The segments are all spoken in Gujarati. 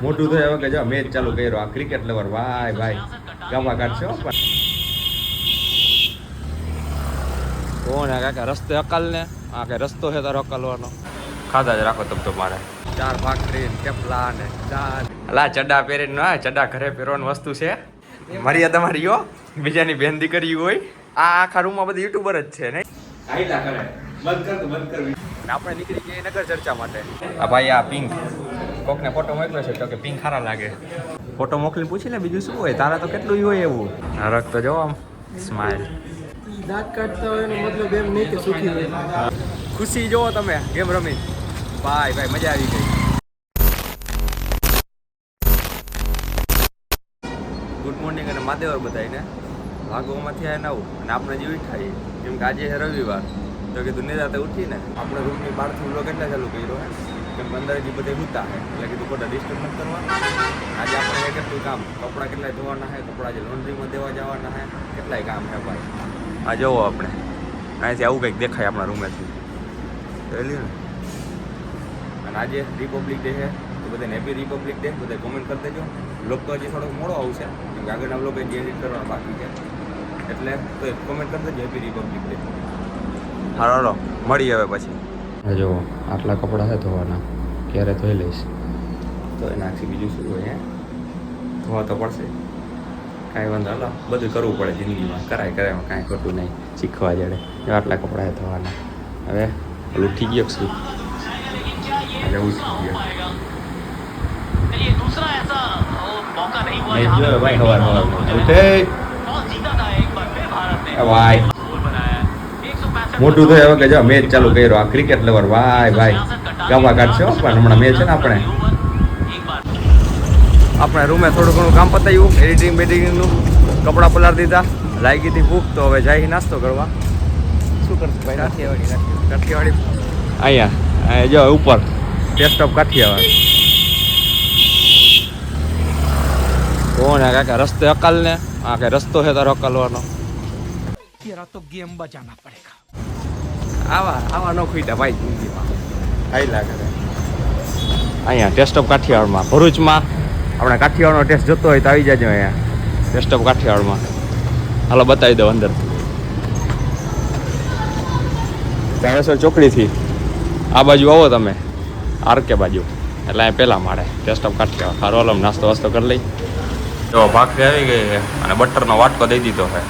મોટું થયું હવે કે જો મેચ ચાલુ કર્યો આ ક્રિકેટ લવર ભાઈ ભાઈ ગાવા કાઢશો કોણ કાકા રસ્તે અકાલ ને આ કે રસ્તો છે તારો અકાલવાનો ખાધા જ રાખો તમ તો મારે 4 ભાખરી થેપલા ને ચા અલા ચડા પહેરીને ના ચડા ઘરે પહેરવાની વસ્તુ છે મારી તમારી યો બીજાની બેન દીકરી હોય આ આખા રૂમમાં બધા યુટ્યુબર જ છે નહીં આઈલા કરે બંધ કર આપણે નીકળી ગઈએ નગર ચર્ચા માટે આ ભાઈ આ પિંક કોકને ફોટો મોકલ્યો છે તો કે પિંક સારા લાગે ફોટો મોકલીને પૂછી ને બીજું શું હોય તારા તો કેટલું હોય એવું હરક તો જો આમ સ્માઈલ દાંત કાઢતા હોય એનો મતલબ એમ નહીં કે સુખી હોય ખુશી જોવો તમે ગેમ રમી ભાઈ ભાઈ મજા આવી ગઈ ગુડ મોર્નિંગ અને માદેવર બધાને ભાગોમાંથી આવીને આવું અને આપણે જે ઉઠાઈએ કેમ કે આજે છે રવિવાર તો કીધું નિરાતે ઉઠીને આપણે રૂમની બહારથી વ્લોગ એટલે ચાલુ કર્યો હે કેમ કે અંદર જે બધે હુતા હે એટલે કીધું ખોટા ડિસ્ટર્બ નથી કરવાના આજે આપણે કેટલું કામ કપડાં કેટલાય ધોવાના હે કપડાં જે લોન્ડ્રીમાં દેવા જવાના હે કેટલાય કામ હે ભાઈ આ જોવો આપણે અહીંથી આવું કંઈક દેખાય આપણા રૂમેથી જોઈ ને અને આજે રિપબ્લિક ડે છે તો બધાને હેપી રિપબ્લિક ડે બધા કોમેન્ટ કરી દેજો બ્લોગ તો હજી થોડોક મોડો આવશે કેમ કે આગળના બ્લોગ હજી એડિટ કરવાના બાકી છે એટલે તો કોમેન્ટ કરી દેજો હેપી રિપબ્લિક ડે હાલો મળી હવે પછી જો આટલા કપડાં છે ધોવાના ક્યારે ધોઈ લઈશ તો એ નાખી બીજું શું હોય ધોવા તો પડશે કાંઈ વાંધો હાલો બધું કરવું પડે જિંદગીમાં કરાય કાંઈ ખોટું નહીં શીખવા જડે આટલા કપડાં ધોવાના હવે પેલું ઠીક ગયો શું જવું ભાઈ મોટું થયું હવે કે જો મેચ ચાલુ કર્યો આ ક્રિકેટ લવર ભાઈ ભાઈ ગાવા કાઢશો પણ હમણાં મેચ છે ને આપણે રૂમે થોડું ઘણું કામ પતાવ્યું એડિટિંગનું કપડાં પલાર દીધા લાગી હતી ભૂખ તો હવે જાય નાસ્તો કરવા શું કરશું ભાઈ કાઠિયાવાડી અહીંયા જો ઉપર ટેસ્ટ ઓફ કાઠિયાવાડ કોણ હે કાકા રસ્તે અકાલ ને આ કે રસ્તો છે તારો અકાલવાનો તો ગેમ બજાના પડેગા આવા નો ખુઈટા ભાઈ જિંદગીમાં આઈલા કરે અહીંયા ટેસ્ટ ઓફ કાઠિયાવાડમાં ભરૂચમાં આપણે કાઠિયાવાડનો ટેસ્ટ જોતો હોય તો આવી જાજો અહીંયા ટેસ્ટ ઓફ કાઠિયાવાડમાં હાલો બતાવી દો અંદર ધાણેસર ચોકડીથી આ બાજુ આવો તમે આરકે બાજુ એટલે અહીં પહેલાં માળે ટેસ્ટ ઓફ કાઠિયાવાડ સારો હલો નાસ્તો વાસ્તો કરી લઈ જો ભાખરી આવી ગઈ છે અને બટરનો વાટકો દઈ દીધો છે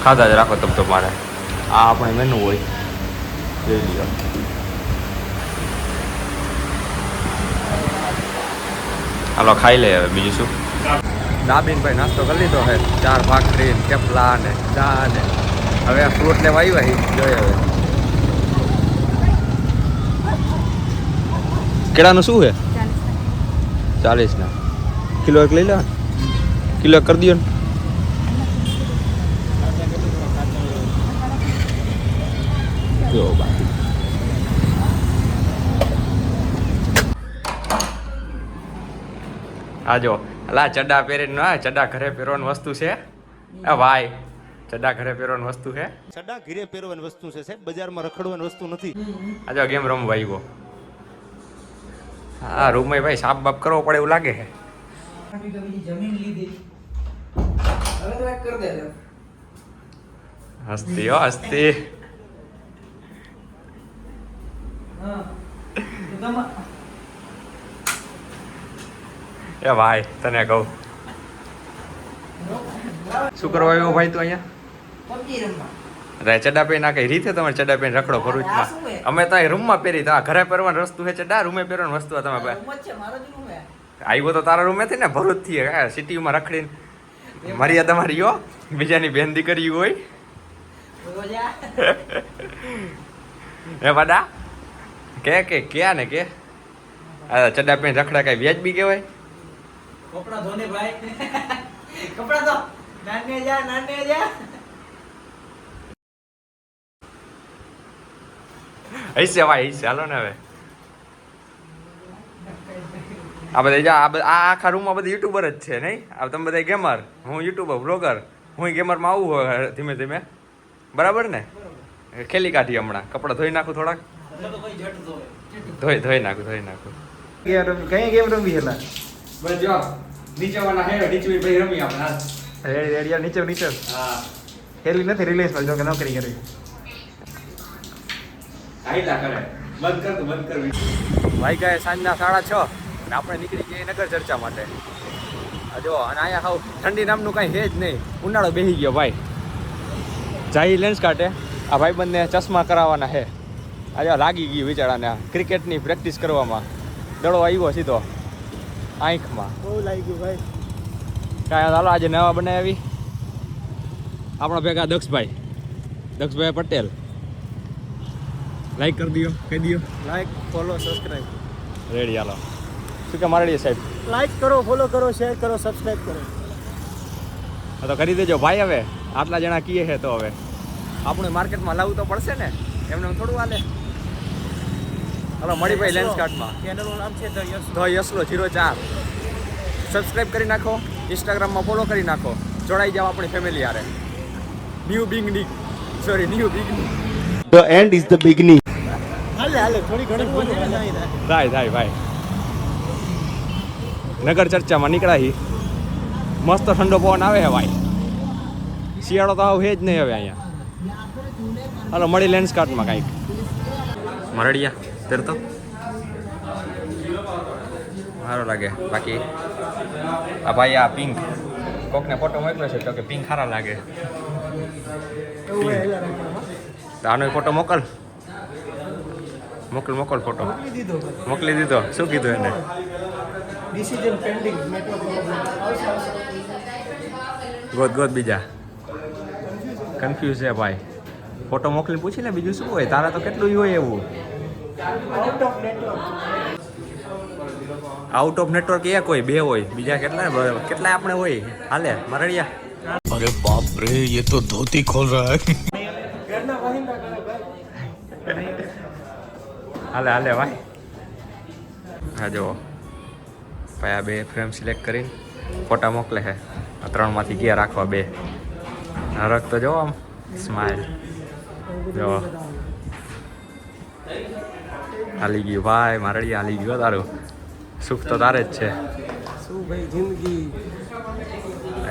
ખાધા જ રાખો તમ તો મારે આ આપણે મેનુ હોય જોઈ લ્યો હાલો ખાઈ લે હવે બીજું શું દાબીનભાઈ નાસ્તો કરી લીધો છે 4 ભાખરી થેપલા ને ચા ને હવે આ ફ્રૂટ લેવા આવ્યા જોઈએ હવે કેળાનું શું છે 40 ના કિલો એક લઈ લો કિલો એક કરી દો ને જો બાકી આ જો અલા ચડા પહેરીને ના ચડા ઘરે પહેરવાની વસ્તુ છે આ ભાઈ ચડા ઘરે પહેરવાની વસ્તુ છે ચડા ઘરે પહેરવાની વસ્તુ છે સાહેબ બજારમાં રખડવાની વસ્તુ નથી આ જો ગેમ રમવા આવ્યો હા રૂમમાં ભાઈ સાફ બાપ કરવો પડે એવું લાગે છે જમીન લીધી હવે તો એક કરી દે હસ્તી હો હસ્તી હા તો એ ભાઈ તને કહું શું કરવા આવ્યો ભાઈ તું અહીંયા પબજી રમવા અરે ચડા પહેરી ના કઈ રીતે તમારે ચડા પહેરી રખડો ભરૂચમાં અમે તો અહીં રૂમમાં પહેરી તો ઘરે પહેરવાની વસ્તુ છે ચડા રૂમે પહેરવાની વસ્તુ તમે આવ્યો તો તારા રૂમે થી ને ભરૂચ થી સિટીમાં રખડીને મારી તમારી યો બીજાની બેન દીકરી હોય હે બાડા કે ક્યાં ને કે ચડા પહેરી રખડા કઈ વ્યાજબી કહેવાય કપડા ધોને ભાઈ કપડા ધો નાને જા હૈસે ભાઈ હૈસે હાલો ને હવે આ બધા આ આખા રૂમમાં બધા યુટ્યુબર જ છે નહીં આ તમે બધા ગેમર હું યુટ્યુબર બ્લોગર હું ગેમરમાં આવું હોય ધીમે ધીમે બરાબર ને ખેલી કાઢી હમણાં કપડાં ધોઈ નાખું થોડાક ધોઈ નાખું કઈ ગેમ રમી હેલા બસ જો નીચે વાળા હે નીચે ભાઈ રમી આપણે હાલ. રેડી રેડી યાર નીચે નીચે હા હેલી નથી રિલીઝ પર જો કે નોકરી કરી આઈલા કરે બંધ કર દો બંધ કરવી. ભાઈ ગયા સાંજના 6:30 અને આપણે નીકળી ગયા નગર ચર્ચા માટે. આ જો અને અહીંયા હાવ ઠંડી નામનું કાંઈ હે જ નહીં. ઉનાળો બેસી ગયો ભાઈ. જાય લેન્સ કાઢે આ ભાઈબંધને ચશ્મા કરાવવાના છે. આજે લાગી ગયું વિચારાને ક્રિકેટની પ્રેક્ટિસ કરવામાં. દડો આવ્યો સીધો આંખમાં. બહુ લાગ્યું ભાઈ. કાંઈ હાલો આજે નવા બનાવી આપણા ભેગા દક્ષભાઈ પટેલ. લાઈક કરી દો કહી દો. Like follow subscribe. રેડી હાલો. શું કે મારડીએ સાહેબ? લાઈક કરો, ફોલો કરો, શેર કરો, સબસ્ક્રાઇબ કરો. હા તો કરી દેજો ભાઈ. હવે આટલા જણા કીએ છે તો હવે આપણે માર્કેટમાં લાવવું તો પડશે ને, એમને થોડું હાલે. હાલો મળી ભાઈ લેન્સ કાર્ડમાં. ચેનલનું નામ છે ધ યસ. ધ યસલો 04. સબસ્ક્રાઇબ કરી નાખો, ઇન્સ્ટાગ્રામમાં ફોલો કરી નાખો, જોડાઈ જાઓ આપણી ફેમિલી હારે. New beginning. The end is the beginning. હાલે થોડી ઘણી બોલી નહીં થાય ભાઈ. નગર ચર્ચામાં નીકળાહી. મસ્ત ઠંડો પવન આવે છે ભાઈ. શિયાળો તો આવ હે જ નહીં હવે અહીંયા. હાલો મળી લેન્સ કાર્ડમાં કાંઈક મરડિયા તેર તો સારો લાગે. બાકી આ ભાઈ આ પિંક કોકને ફોટો મોકલ્યો છે તો કે પિંક સારા લાગે. તો આનો ફોટો મોકલ ફોટો મોકલી દીધો. શું કીધું એને? Decision pending. ગોત બીજા. કન્ફ્યુઝ છે ભાઈ. ફોટો મોકલીને પૂછી લે બીજું શું હોય. તારા તો કેટલું હોય એવું. આઉટ ઓફ નેટવર્ક એક હોય, 2 હોય, બીજા કેટલા આપણે હોય. હાલે મરડિયા. अरे बाप रे ये तो धोती खोल रहा है. ઘરના વાહિંદા કરે ભાઈ. હાલે ભાઈ. હા જો ભાઈ આ 2 ફ્રેમ સિલેક્ટ કરીને ફોટા મોકલે છે. આ 3માંથી ક્યાં રાખવા 2. હરક તો જો આમ સ્માઈલ જો હાલી ગયું ભાઈ. મારડિયા હાલી ગયો. તારું સુખ તો તારે જ છે. શું ભાઈ જિંદગી.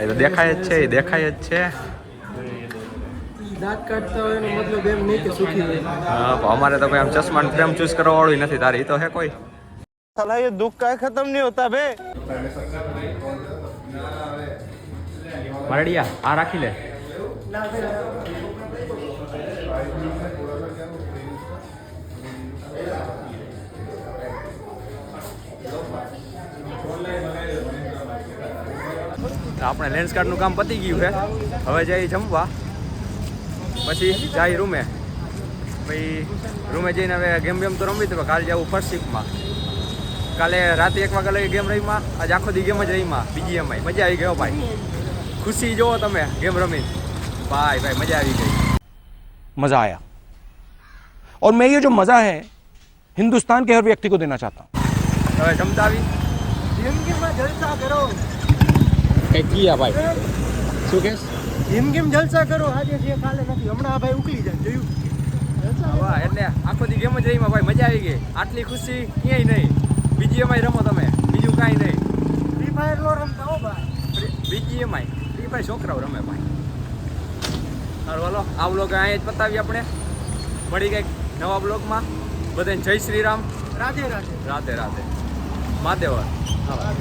એ તો દેખાય જ છે. દાંત કાઢતા હોય એનો મતલબ એમ નહીં કે સુખી હોય. હા પણ અમારે તો કોઈ આમ ચશ્માનું ફ્રેમ ચૂઝ કરવા વાળું નથી. તારી તો હે કોઈ? साला ये दुख का खत्म नहीं होता बे. મરડિયા આ રાખી લે. આપણે લેન્સ કાર્ડનું કામ પતી ગયું છે. હવે જઈ જમવા, પછી જાય રૂમે. પછી રૂમે જઈને હવે ગેમ તો રમવી તો કાલે જવું ફર્સ્ટ શિફ્ટમાં. કાલે રાતે 1 વાગ્યા લગી ગેમ રહીમાં. આજે આખો દી ગેમ જ રહીમાં. બીજી એમાં મજા આવી ગયો ભાઈ. ખુશી જુઓ તમે ગેમ રમી. ભાઈ મજા આવી ગઈ. मज़ा आया और मैं ये जो मज़ा है हिंदुस्तान के हर व्यक्ति को देना चाहता हूँ. હવે જમતા આવી જિંદગીમાં જલસા કરો. કંઈક કીયા ભાઈ. શું કહેશ? જિંદગીમાં જલસા કરો. આજે છે કાલે નથી. હમણાં આ ભાઈ ઉકલી જાય જોયું. વાહ એટલે આખો દી ગેમ જ રહીમાં ભાઈ. મજા આવી ગઈ. આટલી ખુશી ક્યાંય નહીં. બીજી એમાંય રમો તમે, બીજું કાંઈ નહીં. ફ્રી ફાયર નો રમતા હો ભાઈ. બીજી એમાંય ફ્રી ફાયર છોકરાઓ રમે ભાઈ. સારું હાલો આ બ્લોગ અહીંયા જ પતાવી આપણે. મળી કંઈક નવા બ્લોગમાં. બધાને જય શ્રી રામ. રાધે રાધે. રાધે મહાદેવ. હા.